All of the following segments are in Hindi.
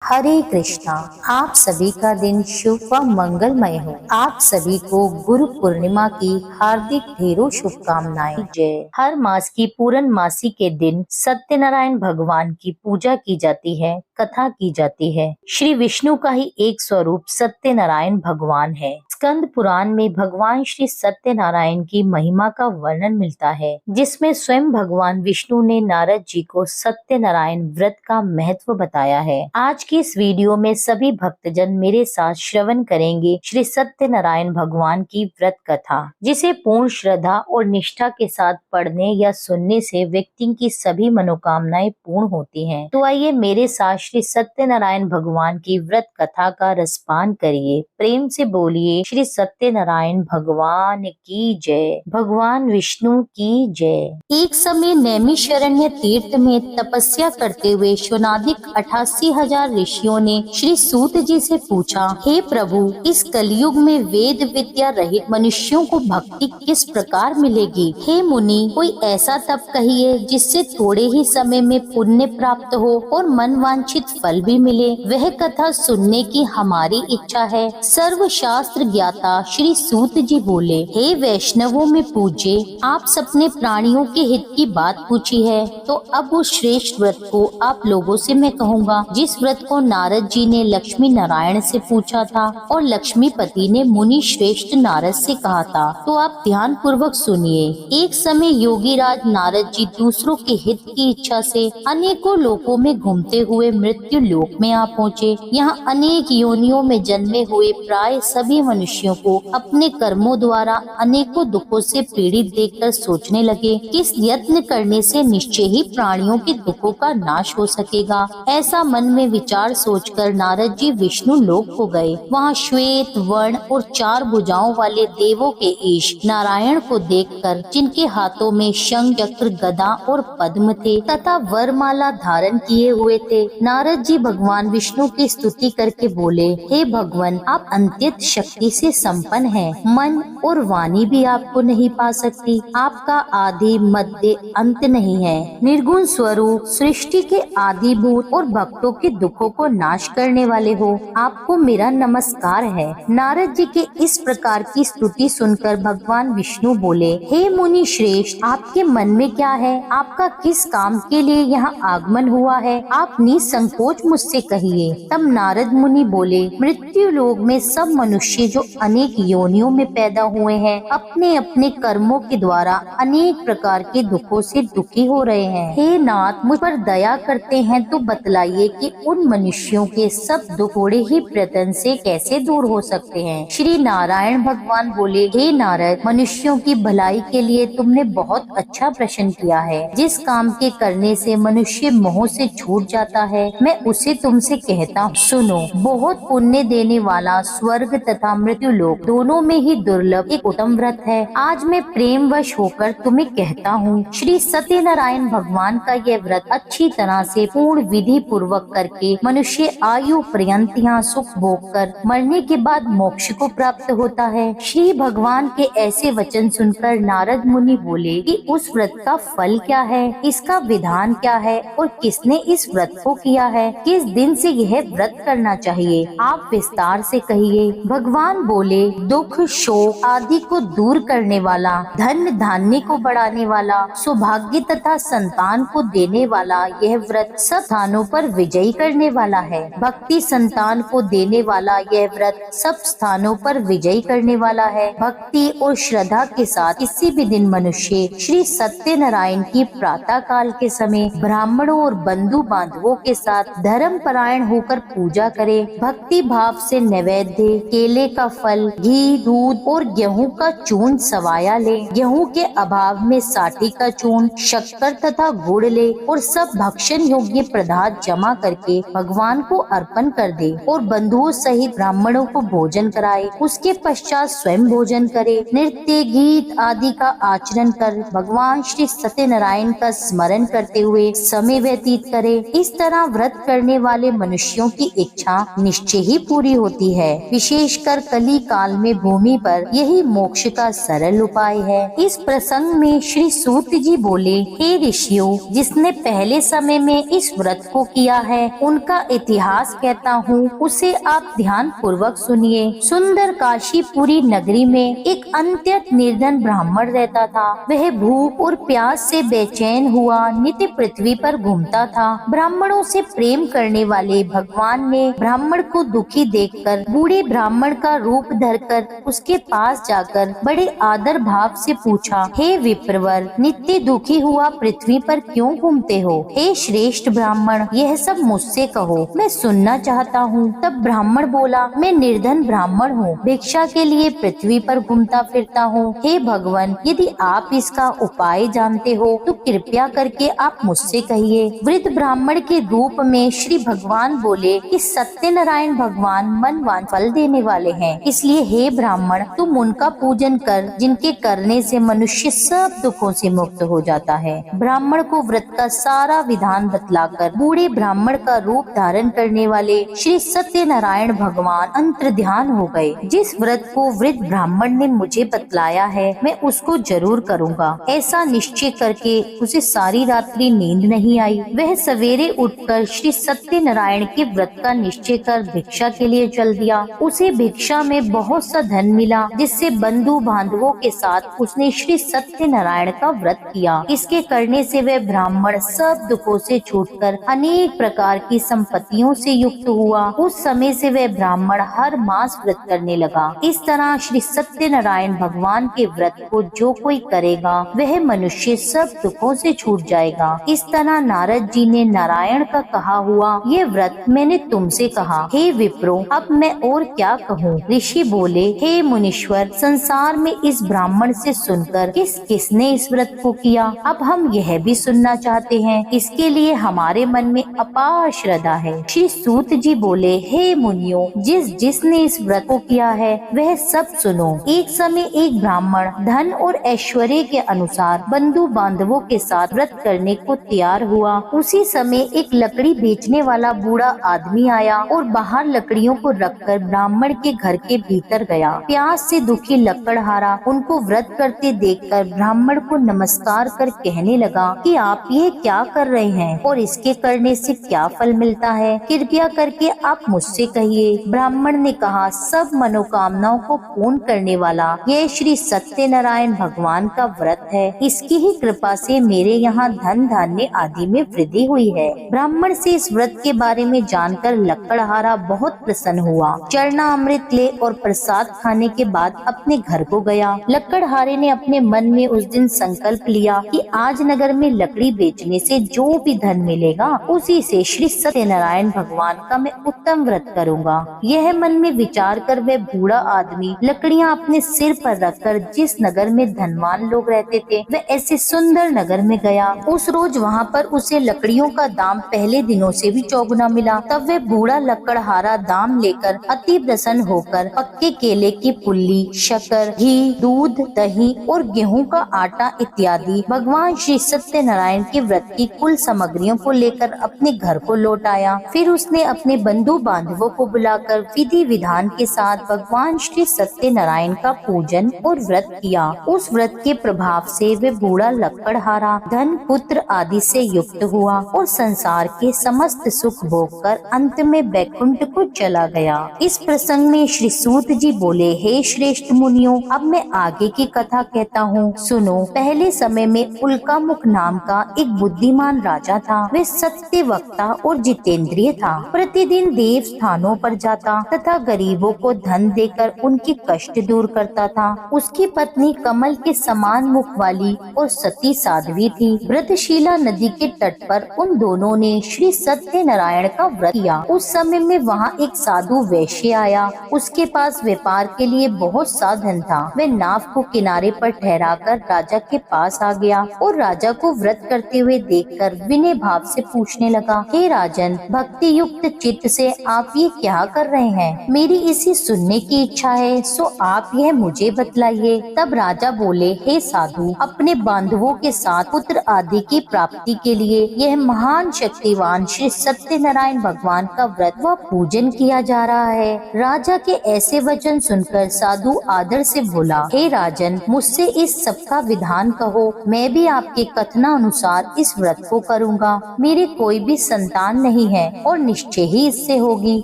हरे कृष्णा। आप सभी का दिन शुभ व मंगलमय हो। आप सभी को गुरु पूर्णिमा की हार्दिक ढेरों शुभकामनाएं। जय। हर मास की पूर्णमासी के दिन सत्यनारायण भगवान की पूजा की जाती है, कथा की जाती है। श्री विष्णु का ही एक स्वरूप सत्यनारायण भगवान है। स्कंद पुराण में भगवान श्री सत्यनारायण की महिमा का वर्णन मिलता है, जिसमें स्वयं भगवान विष्णु ने नारद जी को सत्यनारायण व्रत का महत्व बताया है। आज की इस वीडियो में सभी भक्तजन मेरे साथ श्रवण करेंगे श्री सत्यनारायण भगवान की व्रत कथा, जिसे पूर्ण श्रद्धा और निष्ठा के साथ पढ़ने या सुनने से व्यक्ति की सभी मनोकामनाएं पूर्ण होती हैं। तो आइए मेरे साथ श्री सत्यनारायण भगवान की व्रत कथा का रसपान करिए। प्रेम से बोलिए श्री सत्यनारायण भगवान की जय, भगवान विष्णु की जय। एक समय नैमिषारण्य तीर्थ में तपस्या करते हुए शौनादिक 88,000 ऋषियों ने श्री सूत जी से पूछा, हे प्रभु, इस कलयुग में वेद विद्या रहित मनुष्यों को भक्ति किस प्रकार मिलेगी? हे मुनि, कोई ऐसा तप कहिए जिससे थोड़े ही समय में पुण्य प्राप्त हो और मन वांछित फल भी मिले। वह कथा सुनने की हमारी इच्छा है। सर्व शास्त्र ज्ञाता श्री सूत जी बोले, हे वैष्णवों में पूज्य, आप सबने प्राणियों के हित की बात पूछी है, तो अब उस श्रेष्ठ व्रत को आप लोगों से मैं कहूँगा, जिस व्रत को नारद जी ने लक्ष्मी नारायण से पूछा था और लक्ष्मीपति ने मुनि श्रेष्ठ नारद से कहा था। तो आप ध्यान पूर्वक सुनिए। एक समय योगी राज नारद जी दूसरों के हित की इच्छा से अनेकों लोकों में घूमते हुए मृत्यु लोक में आ पहुँचे। यहाँ अनेक योनियों में जन्मे हुए प्राय सभी मनुष्यों को अपने कर्मों द्वारा अनेकों दुखों से पीड़ित देखकर सोचने लगे, किस यत्न करने से निश्चय ही प्राणियों के दुखों का नाश हो सकेगा। ऐसा मन में विचार सोचकर नारद जी विष्णु लोक को गए। वहाँ श्वेत वर्ण और 4 भुजाओं वाले देवों के ईश नारायण को देखकर, जिनके हाथों में शंख चक्र गदा और पद्म थे तथा वरमाला धारण किए हुए थे, नारद जी भगवान विष्णु की स्तुति करके बोले, हे भगवान, आप अत्यंत शक्ति से संपन्न हैं। मन और वाणी भी आपको नहीं पा सकती। आपका आदि मध्य अंत नहीं है। निर्गुण स्वरूप, सृष्टि के आदिभूत और भक्तों के दुखों को नाश करने वाले हो। आपको मेरा नमस्कार है। नारद जी के इस प्रकार की स्तुति सुनकर भगवान विष्णु बोले, हे मुनि श्रेष्ठ, आपके मन में क्या है? आपका किस काम के लिए यहाँ आगमन हुआ है? आप निसंकोच मुझसे कहिए। तब नारद मुनि बोले, मृत्यु लोक में सब मनुष्य जो अनेक योनियों में पैदा हुए हैं, अपने अपने कर्मों के द्वारा अनेक प्रकार के दुखों से दुखी हो रहे हैं। हे नाथ, मुझ पर दया करते हैं तो बतलाइए कि उन मनुष्यों के सब दुख थोड़े ही प्रयत्न से कैसे दूर हो सकते हैं। श्री नारायण भगवान बोले, हे नारद, मनुष्यों की भलाई के लिए तुमने बहुत अच्छा प्रश्न किया है। जिस काम के करने से मनुष्य मोह से छूट जाता है, मैं उसे तुमसे कहता हूँ, सुनो। बहुत पुण्य देने वाला स्वर्ग तथा मृत्यु लोक दोनों में ही दुर्लभ एक उत्तम व्रत है। आज मैं प्रेमवश होकर तुम्हें कहता हूँ, श्री सत्यनारायण भगवान का यह व्रत अच्छी तरह से पूर्ण विधि पूर्वक करके मनुष्य आयु पर्यंत यहाँ सुख भोग कर मरने के बाद मोक्ष को प्राप्त होता है। श्री भगवान के ऐसे वचन सुनकर नारद मुनि बोले कि उस व्रत का फल क्या है, इसका विधान क्या है और किसने इस व्रत को किया है, किस दिन से यह व्रत करना चाहिए, आप विस्तार से कहिए। भगवान बोले, दुख शोक आदि को दूर करने वाला, धन धान्य को बढ़ाने वाला, सौभाग्य तथा संतान को देने वाला यह व्रत सब स्थानों पर विजयी करने वाला है। भक्ति संतान को देने वाला यह व्रत सब स्थानों पर विजयी करने वाला है। भक्ति और श्रद्धा के साथ किसी भी दिन मनुष्य श्री सत्यनारायण की प्रातः काल के समय ब्राह्मणों और बंधु बांधवों के साथ धर्म परायण होकर पूजा करे। भक्ति भाव से नैवेद्य, केले का फल, घी, दूध और गेहूं का चूर्ण सवाया ले। गेहूं के अभाव में साठी का चूर्ण, शक्कर तथा गुड़ ले और सब भक्षण योग्य पदार्थ जमा करके भगवान को अर्पण कर दे और बंधुओं सहित ब्राह्मणों को भोजन कराए। उसके पश्चात स्वयं भोजन करे। नृत्य गीत आदि का आचरण कर भगवान श्री सत्यनारायण का स्मरण करते हुए समय व्यतीत करे। इस तरह व्रत करने वाले मनुष्यों की इच्छा निश्चय ही पूरी होती है। विशेषकर कली काल में भूमि पर यही मोक्ष का सरल उपाय है। इस प्रसंग में श्री सूत जी बोले, हे ऋषियों, जिसने पहले समय में इस व्रत को किया है उनका इतिहास कहता हूँ, उसे आप ध्यान पूर्वक सुनिए। सुंदर काशीपुरी नगरी में एक अत्यंत निर्धन ब्राह्मण रहता था। वह भूख और प्यास से बेचैन हुआ नित्य पृथ्वी पर घूमता था। ब्राह्मणों से प्रेम करने वाले भगवान ने ब्राह्मण को दुखी देखकर बूढ़े ब्राह्मण का रूप धरकर उसके पास जाकर बड़े आदर भाव से पूछा, हे विप्रवर, नित्य दुखी हुआ पृथ्वी पर क्यों घूमते हो? हे श्रेष्ठ ब्राह्मण, यह सब मुझसे कहो, मैं सुनना चाहता हूँ। तब ब्राह्मण बोला, मैं निर्धन ब्राह्मण हूँ, भिक्षा के लिए पृथ्वी पर घूमता फिरता हूँ। हे भगवान, यदि आप इसका उपाय जानते हो तो कृपया करके आप मुझसे कहिए। वृद्ध ब्राह्मण के रूप में श्री भगवान बोले कि सत्यनारायण भगवान मनवान फल देने वाले हैं, इसलिए हे ब्राह्मण, तुम उनका पूजन कर, जिनके करने से मनुष्य सब दुखों से मुक्त हो जाता है। ब्राह्मण को व्रत का सारा विधान बतलाकर बूढ़े ब्राह्मण का रूप धारण करने वाले श्री सत्यनारायण भगवान अंतर्ध्यान हो गए। जिस व्रत को वृद्ध ब्राह्मण ने मुझे बतलाया है मैं उसको जरूर करूँगा, ऐसा निश्चय करके उसे सारी रात्रि नींद नहीं आई। वह सवेरे उठकर श्री सत्यनारायण के व्रत का निश्चय कर भिक्षा के लिए चल दिया। उसे भिक्षा में बहुत सा धन मिला, जिससे बंधु बांधवों के साथ उसने श्री सत्यनारायण का व्रत किया। इसके करने से वह ब्राह्मण सब दुखों से छूटकर अनेक प्रकार की संपत्तियों से युक्त हुआ। उस समय से वह ब्राह्मण हर मास व्रत करने लगा। इस तरह श्री सत्यनारायण भगवान के व्रत को जो कोई करेगा वह मनुष्य सब दुखों से छूट जाएगा। इस तरह नारद जी ने नारायण का कहा हुआ ये व्रत मैंने तुमसे कहा। हे विप्रो, अब मैं और क्या कहूँ? ऋषि बोले, हे मुनीश्वर, संसार में इस ब्राह्मण से सुनकर किसने इस व्रत को किया, अब हम यह भी सुनना चाहते हैं। इसके लिए हमारे मन में अपार श्रद्धा है। श्री सूत जी बोले, हे मुनियों, जिसने इस व्रत को किया है वह सब सुनो। एक समय एक ब्राह्मण धन और ऐश्वर्य के अनुसार बंधु बांधवों के साथ व्रत करने को तैयार हुआ। उसी समय एक लकड़ी बेचने वाला बूढ़ा आदमी आया और बाहर लकड़ियों को रखकर ब्राह्मण के घर के भीतर गया। प्यास से दुखी लकड़हारा उनको व्रत करते देखकर ब्राह्मण को नमस्कार कर कहने लगा कि आप ये क्या कर रहे हैं और इसके करने से क्या फल मिलता है, कृपया करके आप मुझसे कहिए। ब्राह्मण ने कहा, सब मनोकामनाओं को पूर्ण करने वाला यह श्री सत्यनारायण भगवान का व्रत है। इसकी ही कृपा से मेरे यहाँ धन धान्य आदि में वृद्धि हुई है। ब्राह्मण से इस व्रत के बारे में जानकर लकड़हारा बहुत प्रसन्न हुआ। चरना अमृत ले और प्रसाद खाने के बाद अपने घर को गया। लकड़हारे ने अपने मन में उस दिन संकल्प लिया कि आज नगर में लकड़ी बेचने से जो भी धन मिलेगा उसी से श्री सत्यनारायण भगवान का मैं उत्तम व्रत करूंगा। यह मन में विचार कर वह बूढ़ा आदमी लकड़ियां अपने सिर पर रखकर जिस नगर में धनवान लोग रहते थे वह ऐसे सुंदर नगर में गया। उस रोज वहाँ पर उसे लकड़ियों का दाम पहले दिनों से भी चौगुना मिला। तब वह बूढ़ा लकड़हारा दाम लेकर अति प्रसन्न होकर पक्के केले की पुल्ली, शक्कर, घी, दूध, दही और गेहूं का आटा इत्यादि भगवान श्री सत्यनारायण के व्रत की कुल सामग्रियों को लेकर अपने घर को लौट आया। फिर उसने अपने बंधु बांधवों को बुलाकर विधि विधान के साथ भगवान श्री सत्यनारायण का पूजन और व्रत किया। उस व्रत के प्रभाव से वे बूढ़ा लकड़हारा धन, पुत्र आदि से युक्त हुआ और संसार के समस्त सुख भोग कर अंत में वैकुंठ को चला गया। इस प्रसंग में श्री सूत जी बोले, हे श्रेष्ठ मुनियों, अब मैं आगे की कथा कहता हूँ, सुनो। पहले समय में उल्कामुख नाम का एक बुद्धिमान राजा था। वह सत्य वक्ता और जितेंद्रिय था। प्रतिदिन देव स्थानों पर जाता तथा गरीबों को धन देकर उनके कष्ट दूर करता था। उसकी पत्नी कमल के समान मुख वाली और सती साध्वी थी। व्रतशिला नदी के तट पर उन दोनों ने श्री सत्यनारायण का व्रत किया। उस समय में वहाँ एक साधु वैश्य आया। उसके पास व्यापार के लिए बहुत सा धन था। वह नाव को किनारे पर ठहराकर राजा के पास आ गया और राजा को व्रत करते हुए देखकर विनय भाव से पूछने लगा, हे राजन, भक्ति युक्त चित्त से आप ये क्या कर रहे हैं? मेरी इसी सुनने की इच्छा है, सो आप यह मुझे बतलाइए। तब राजा बोले, हे साधु, अपने बांधवों के साथ पुत्र आदि की प्राप्ति के लिए यह महान शक्तिवान श्री सत्यनारायण भगवान का व्रत व पूजन किया जा रहा है। राजा के ऐसे वचन सुनकर साधु आदर से बोला, हे राजन, मुझसे इस सब का विधान कहो, मैं भी आपके कथनानुसार इस व्रत को करूँगा। मेरे कोई भी संतान नहीं है और निश्चय ही इससे होगी।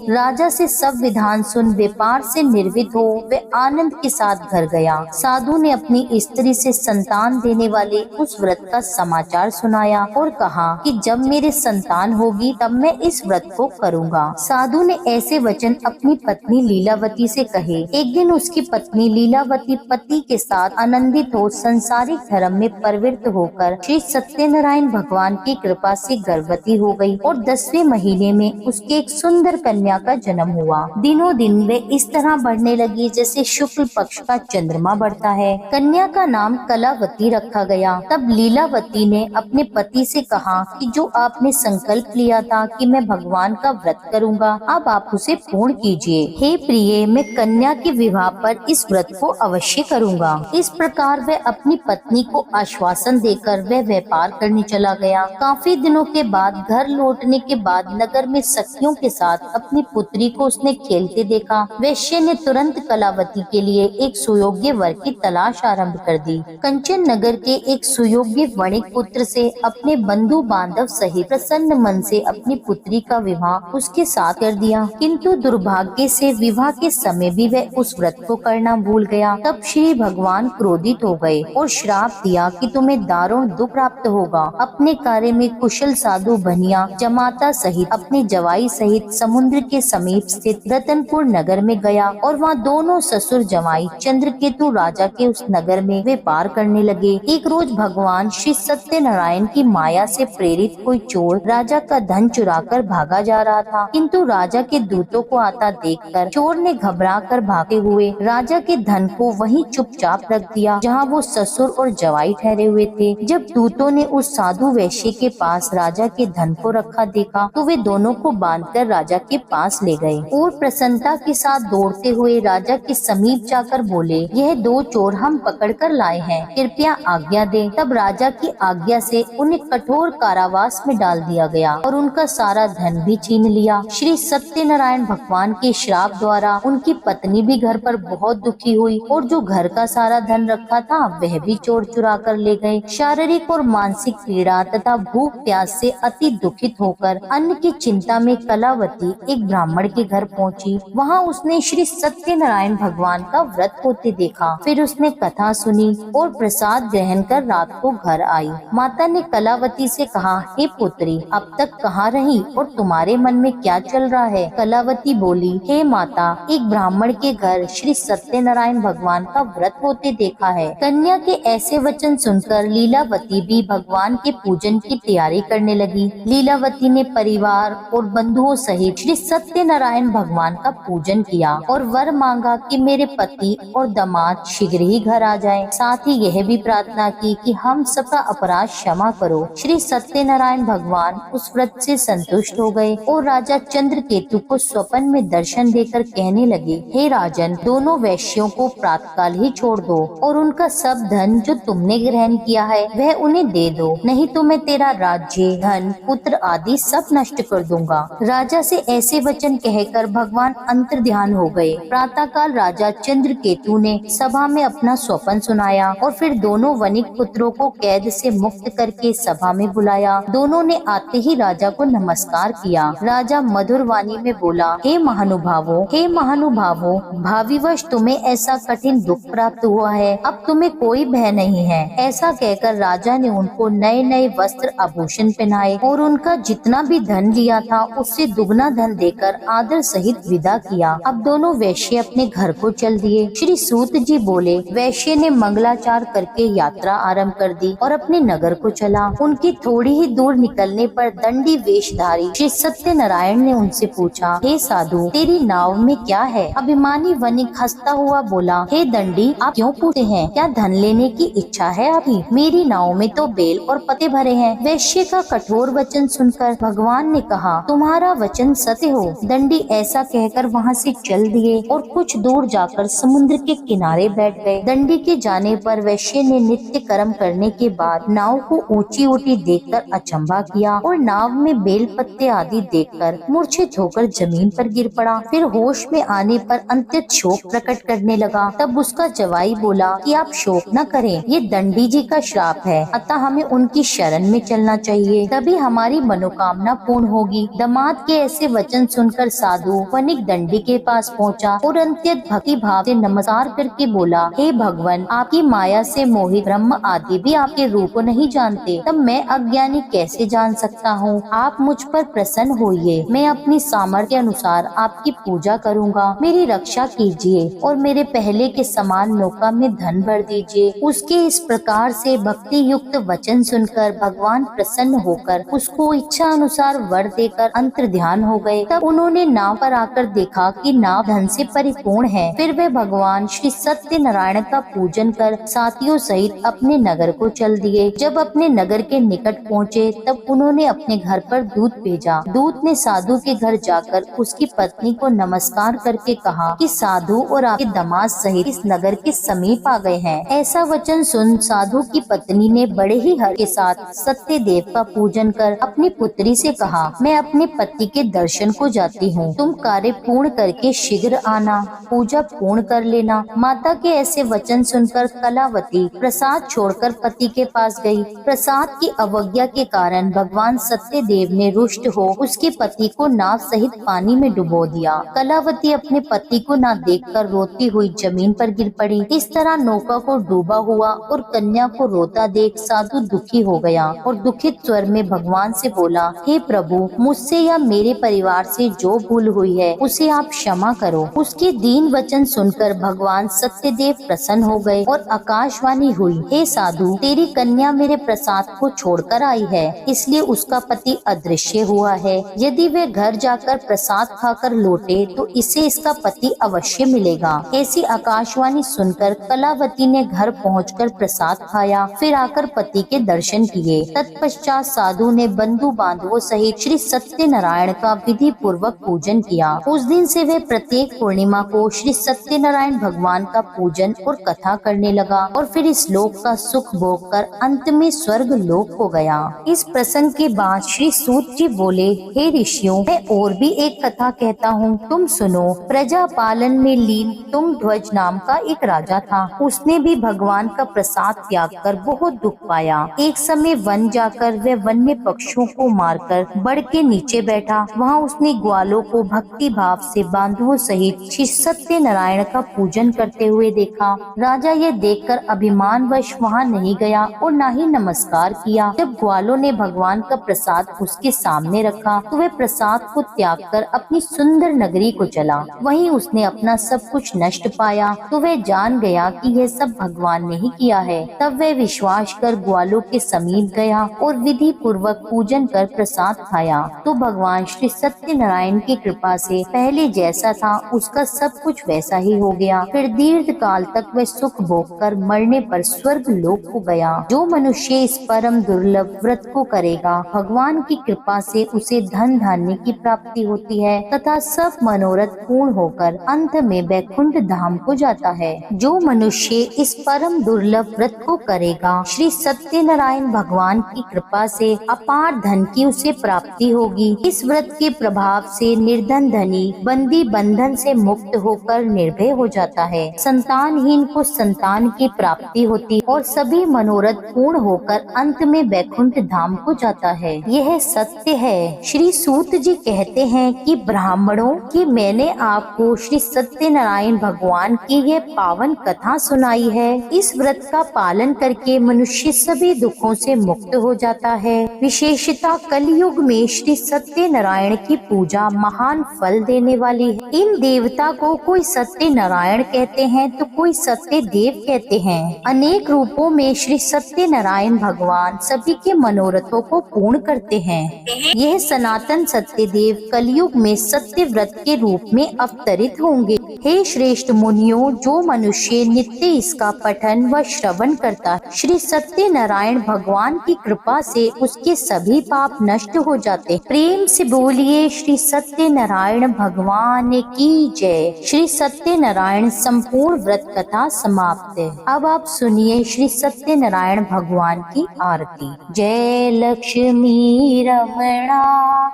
राजा से सब विधान सुन व्यापार से निर्वित हो वे आनंद के साथ घर गया। साधु ने अपनी स्त्री से संतान देने वाले उस व्रत का समाचार सुनाया और कहा कि जब मेरे संतान होगी तब मैं इस व्रत को करूँगा। साधु ने ऐसे वचन अपनी पत्नी लीलावती से कहे। एक दिन उसकी पत्नी लीलावती पति के साथ आनंदित हो संसारिक धर्म में प्रवृत्त होकर श्री सत्यनारायण भगवान की कृपा से गर्भवती हो गई और 10वें महीने में उसके एक सुंदर कन्या का जन्म हुआ। दिनों दिन वे इस तरह बढ़ने लगी जैसे शुक्ल पक्ष का चंद्रमा बढ़ता है। कन्या का नाम कलावती रखा गया। तब लीलावती ने अपने पति से कहा कि जो आपने संकल्प लिया था कि मैं भगवान का व्रत करूंगा, अब आप उसे पूर्ण कीजिए। हे प्रिय, मैं कन्या के विवाह पर इस व्रत को अवश्य करूंगा। इस प्रकार वह अपनी पत्नी को आश्वासन देकर वह व्यापार करने चला गया। काफी दिनों के बाद घर लौटने के बाद नगर में सखियों के साथ अपनी पुत्री को उसने खेलते देखा। वैश्य ने तुरंत कलावती के लिए एक सुयोग्य वर की तलाश आरंभ कर दी। कंचन नगर के एक सुयोग्य वणिक पुत्र से अपने बंधु बांधव सहित प्रसन्न मन से अपनी पुत्री का विवाह उसके साथ कर दिया। किंतु दुर्भाग्य से विवाह के समय भी वह उस व्रत को करना भूल गया। तब श्री भगवान क्रोधित हो गए और श्राप दिया कि तुम्हें दारुण दुख प्राप्त होगा। अपने कार्य में कुशल साधु बनिया जमाता सहित अपने जवाई सहित समुद्र के समीप स्थित रतनपुर नगर में गया और वहाँ दोनों ससुर जमाई चंद्रकेतु राजा के उस नगर में व्यापार करने लगे। एक रोज भगवान श्री सत्यनारायण की माया से प्रेरित कोई चोर राजा का धन चुराकर भागा जा रहा था, किंतु राजा के दूतों को आता देखकर चोर ने घबराकर भागते हुए राजा के धन को वहीं चुपचाप रख दिया जहां वो ससुर और जवाई ठहरे हुए थे। जब दूतों ने उस साधु वैश्य के पास राजा के धन को रखा देखा तो वे दोनों को बांधकर राजा के पास ले गए और प्रसन्नता के साथ दौड़ते हुए राजा के समीप जाकर बोले, यह दो चोर हम पकड़कर लाए हैं, कृपया आज्ञा दें। तब राजा की आज्ञा से उन्हें कठोर कारावास में डाल दिया गया और उनका सारा धन भी छीन लिया। श्री सत्यनारायण भगवान के श्राप द्वारा उनकी पत्नी भी घर पर बहुत दुखी हुई और जो घर का सारा धन रखा था वह भी चोर चुरा कर ले गए। शारीरिक और मानसिक पीड़ा तथा भूख प्यास से अति दुखित होकर अन्न की चिंता में कलावती एक ब्राह्मण के घर पहुंची। वहां उसने श्री सत्यनारायण भगवान का व्रत होते देखा। फिर उसने कथा सुनी और प्रसाद ग्रहण कर रात को घर आई। माता ने कलावती से कहा, हे पुत्री, अब तक कहाँ रही और तुम्हारे मन में क्या चल रहा है? कलावती बोली, हे माता, एक ब्राह्मण के घर श्री सत्यनारायण भगवान का व्रत होते देखा है। कन्या के ऐसे वचन सुनकर लीलावती भी भगवान के पूजन की तैयारी करने लगी। लीलावती ने परिवार और बंधुओं सहित श्री सत्यनारायण भगवान का पूजन किया और वर मांगा कि मेरे पति और दामाद शीघ्र ही घर आ जाएं। साथ ही यह भी प्रार्थना की कि हम सबका अपराध क्षमा करो। श्री सत्यनारायण भगवान उस व्रत से संतुष्ट हो गए और राजा चंद्रकेतु को स्वप्न में दर्शन देकर कहने लगे, हे राजन, दोनों वैश्यों को प्रातःकाल ही छोड़ दो और उनका सब धन जो तुमने ग्रहण किया है वह उन्हें दे दो, नहीं तो मैं तेरा राज्य, धन, पुत्र आदि सब नष्ट कर दूंगा। राजा से ऐसे वचन कहकर भगवान अंतर्ध्यान हो गए। प्रातःकाल राजा चंद्रकेतु ने सभा में अपना स्वप्न सुनाया और फिर दोनों वणिक पुत्रों को कैद से मुक्त करके सभा में बुलाया। दोनों ने आते ही राजा को नमस्कार किया। राजा मधुर वाणी में बोला, हे महानुभावों, भाविवश तुम्हें ऐसा कठिन दुख प्राप्त हुआ है, अब तुम्हें कोई भय नहीं है। ऐसा कहकर राजा ने उनको नए नए वस्त्र आभूषण पहनाए और उनका जितना भी धन लिया था उससे दुगना धन देकर आदर सहित विदा किया। अब दोनों वैश्य अपने घर को चल दिए। श्री सूत जी बोले, वैश्य ने मंगलाचार करके यात्रा आरंभ कर दी और अपने नगर को चला। उनकी थोड़ी ही दूर निकलने पर दंडी वेशधारी श्री सत्यनारायण ने उनसे पूछा, हे साधु, तेरी नाव में क्या है? अभिमानी वणिक हंसता हुआ बोला, हे दंडी, आप क्यों पूछते हैं? क्या धन लेने की इच्छा है? अभी मेरी नाव में तो बेल और पत्ते भरे हैं। वैश्य का कठोर वचन सुनकर भगवान ने कहा, तुम्हारा वचन सत्य हो। दंडी ऐसा कहकर वहाँ से चल दिए और कुछ दूर जाकर समुद्र के किनारे बैठ गए। दंडी के जाने पर वैश्य ने नित्य कर्म करने के बाद नाव को ऊंची ऊंची देखकर अचंभा किया और नाव में बेल पत्ते आदि देखकर मूर्छित होकर जमीन पर गिर पड़ा। फिर होश में आने पर अत्यंत शोक प्रकट करने लगा। तब उसका जवाई बोला कि आप शोक न करें, ये दंडी जी का श्राप है, अतः हमें उनकी शरण में चलना चाहिए, तभी हमारी मनोकामना पूर्ण होगी। दामाद के ऐसे वचन सुनकर साधु वणिक दंडी के पास पहुंचा और अत्यंत भक्ति भाव से नमस्कार करके बोला, हे भगवान, आपकी माया से मोहित ब्रह्म आदि भी आपके रूप को नहीं जानते, तब मैं अज्ञानी कैसे जान सकता हूँ। आप मुझ पर प्रसन्न होइए, मैं अपनी सामर्थ्य अनुसार आपकी पूजा करूँगा। मेरी रक्षा कीजिए और मेरे पहले के समान नौका में धन भर दीजिए। उसके इस प्रकार से भक्ति युक्त वचन सुनकर भगवान प्रसन्न होकर उसको इच्छा अनुसार वर देकर अंतर ध्यान हो गए। तब उन्होंने नाव पर आकर देखा कि नाव धन से परिपूर्ण है। फिर वे भगवान श्री सत्यनारायण का पूजन कर साथियों सहित अपने नगर को चल दिए। जब अपने नगर के निकट पहुँचे तब उन्होंने अपने घर पर दूत भेजा। दूत ने साधु के घर जाकर उसकी पत्नी को नमस्कार करके कहा कि साधु और आपके दामाद सहित इस नगर के समीप आ गए हैं। ऐसा वचन सुन साधु की पत्नी ने बड़े ही हर्ष के साथ सत्यदेव का पूजन कर अपनी पुत्री से कहा, मैं अपने पति के दर्शन को जाती हूँ, तुम कार्य पूर्ण करके शीघ्र आना, पूजा पूर्ण कर लेना। माता के ऐसे वचन सुनकर कलावती प्रसाद छोड़कर पति के पास गई। प्रसाद की अवज्ञा के कारण भगवान सत्यदेव ने रुष्ट हो उसके पति को नाव सहित पानी में डुबो दिया। कलावती अपने पति को न देखकर रोती हुई जमीन पर गिर पड़ी। इस तरह नौका को डूबा हुआ और कन्या को रोता देख साधु दुखी हो गया और दुखित स्वर में भगवान से बोला, हे प्रभु, मुझसे या मेरे परिवार से जो भूल हुई है उसे आप क्षमा करो। उसके दीन वचन सुनकर भगवान सत्यदेव प्रसन्न हो गए और आकाशवाणी हुई, हे साधु, तेरी कन्या मेरे प्रसाद को छोड़कर आई है, इसलिए उसका पति अदृश्य हुआ है। यदि वे घर जाकर प्रसाद खाकर लौटे तो इसे इसका पति अवश्य मिलेगा। ऐसी आकाशवाणी सुनकर कलावती ने घर पहुंचकर प्रसाद खाया, फिर आकर पति के दर्शन किए। तत्पश्चात साधु ने बंधु बांधवों सहित श्री सत्यनारायण का विधि पूर्वक पूजन किया। उस दिन से वे प्रत्येक पूर्णिमा को श्री सत्यनारायण भगवान का पूजन और कथा करने लगा और फिर इस लोक का सुख भोग कर अंत में स्वर्ग लोक हो गया। इस प्रसंग के बाद श्री सूत जी बोले, हे ऋषियों, मैं और भी एक कथा कहता हूँ, तुम सुनो। प्रजा पालन में लीन तुंग ध्वज नाम का एक राजा था। उसने भी भगवान का प्रसाद त्याग कर बहुत दुख पाया। एक समय वन जाकर वह वन्य पक्षियों को मारकर बड़ के नीचे बैठा। वहाँ उसने ग्वालों को भक्ति भाव से बांधवों सहित श्री सत्यनारायण का पूजन करते हुए देखा। राजा यह देखकर अभिमानवश वहाँ नहीं गया और न ही नमस्कार किया। जब ग्वालों ने भगवान का प्रसाद उसके सामने रखा तो वह प्रसाद को त्याग कर अपनी सुंदर नगरी को चला। वहीं उसने अपना सब कुछ नष्ट पाया तो वह जान गया कि यह सब भगवान ने ही किया है। तब वह विश्वास कर ग्वालों के समीप गया और विधि पूर्वक पूजन कर प्रसाद खाया तो भगवान श्री सत्यनारायण की कृपा से पहले जैसा था उसका सब कुछ वैसा ही हो गया। फिर दीर्घ काल तक वह सुख भोग कर मरने पर स्वर्ग लोक को गया। जो मनुष्य इस परम दुर्लभ व्रत को करेगा, भगवान की कृपा से उसे धन धान्य की प्राप्ति होती है तथा सब मनोरथ पूर्ण होकर अंत में वैकुंठ धाम को जाता है। जो मनुष्य इस परम दुर्लभ व्रत को करेगा, श्री सत्यनारायण भगवान की कृपा से अपार धन की उसे प्राप्ति होगी। इस व्रत के प्रभाव से निर्धन धनी बंदी बंधन से मुक्त होकर निर्भय हो जाता है। संतानहीन को संतान की प्राप्ति होती और सभी मनोरथ पूर्ण होकर अंत में वैकुंठ धाम को जाता है। यह सत्य है। श्री सूत जी कहते हैं कि ब्राह्मणों की मैंने आपको श्री सत्यनारायण भगवान की यह पावन कथा सुनाई है। इस व्रत का पालन करके मनुष्य सभी दुखों से मुक्त हो जाता है। विशेषता कलयुग में श्री सत्यनारायण की पूजा महान फल देने वाली है। इन देवता को कोई सत्यनारायण कहते हैं तो कोई सत्य देव कहते हैं। अनेक रूपों में श्री सत्यनारायण भगवान सभी के मनोरथों को पूर्ण करते हैं। यह सनातन सत्य देव कलयुग में सत्य व्रत के रूप में अवतरित होंगे। हे श्रेष्ठ मुनियों, जो मनुष्य नित्य इसका पठन व श्रवण करता है, श्री सत्यनारायण भगवान की कृपा से उसके सभी पाप नष्ट हो जाते। प्रेम से बोलिए श्री सत्यनारायण भगवान की जय। श्री सत्यनारायण संपूर्ण व्रत कथा समाप्त है। अब आप सुनिए श्री सत्यनारायण भगवान की आरती। जय लक्ष्मी रमणा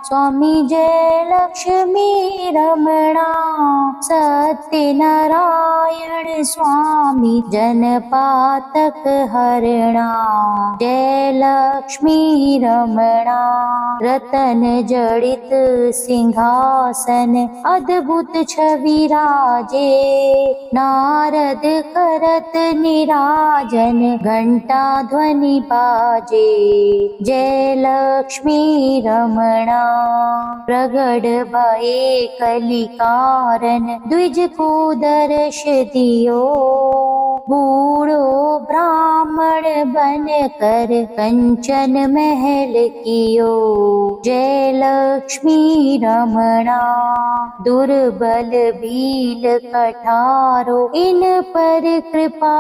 स्वामी, जय लक्ष्मी रमणा सत्यनारायण स्वामी जनपातक हरणा। जय लक्ष्मी रमणा। रतन जड़ित सिंहासन अद्भुत छवि राजे। नारद करत निराजन घंटा ध्वनि बाजे। जय लक्ष्मी रमणा। प्रगट भये कलि कारण द्विज को दर्श दियो। बूढ़ो ब्राह्मण बन कर कंचन महल कियो। जय लक्ष्मी रमणा। दुर्बल भील कठारो इन पर कृपा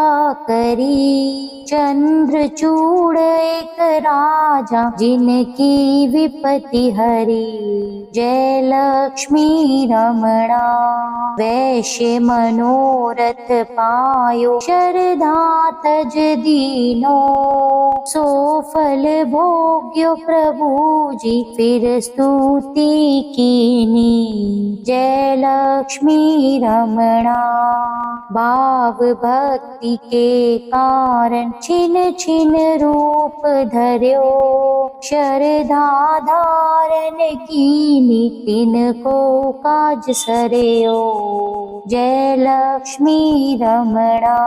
करी। चंद्रचूड़ एक राजा जिनकी विपत्ति हरी। जय लक्ष्मी रमणा। वैश्य मनोरथ पायो शरधा तज दीनो। सो फल भोग्यो प्रभु जी फिर स्तुति कीनी। जय लक्ष्मी रमणा। भाव भक्ति के कारण छिन छिन रूप धर्यो। शरधा धारण कीनी तिनको काज सरयो। जय लक्ष्मी रमणा।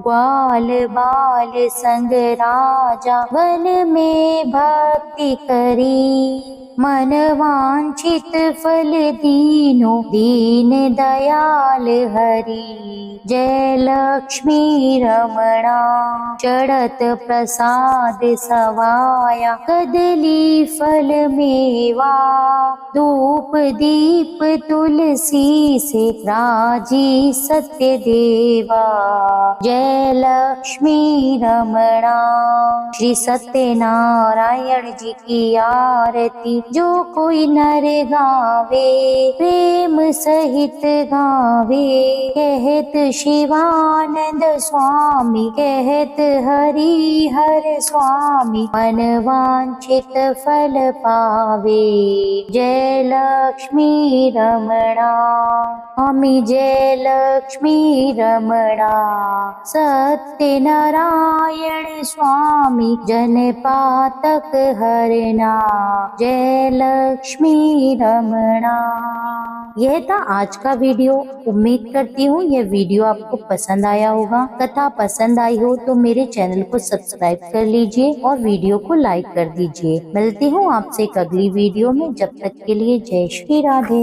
ग्वाल बाल संग राजा वन में भक्ति करी। मन वांछित फल दीनो दीन दयाल हरि। जय लक्ष्मी रमणा। चढ़त प्रसाद सवाया कदली फल मेवा। धूप दीप तुलसी से राजी सत्य देवा। जय लक्ष्मी रमणा। श्री सत्यनारायण जी की आरती जो कोई नर गावे। प्रेम सहित गावे। कहत शिवानंद स्वामी कहत हरि हर स्वामी। मन वांछित फल पावे। जय लक्ष्मी रमणा। स्वामी जय लक्ष्मी रमणा। सत्यनारायण स्वामी जनपातक हरणा। जय लक्ष्मी रमणा। यह था आज का वीडियो। उम्मीद करती हूँ यह वीडियो आपको पसंद आया होगा। कथा पसंद आई हो तो मेरे चैनल को सब्सक्राइब कर लीजिए और वीडियो को लाइक कर दीजिए। मिलती हूँ आपसे एक अगली वीडियो में। जब तक के लिए जय श्री राधे।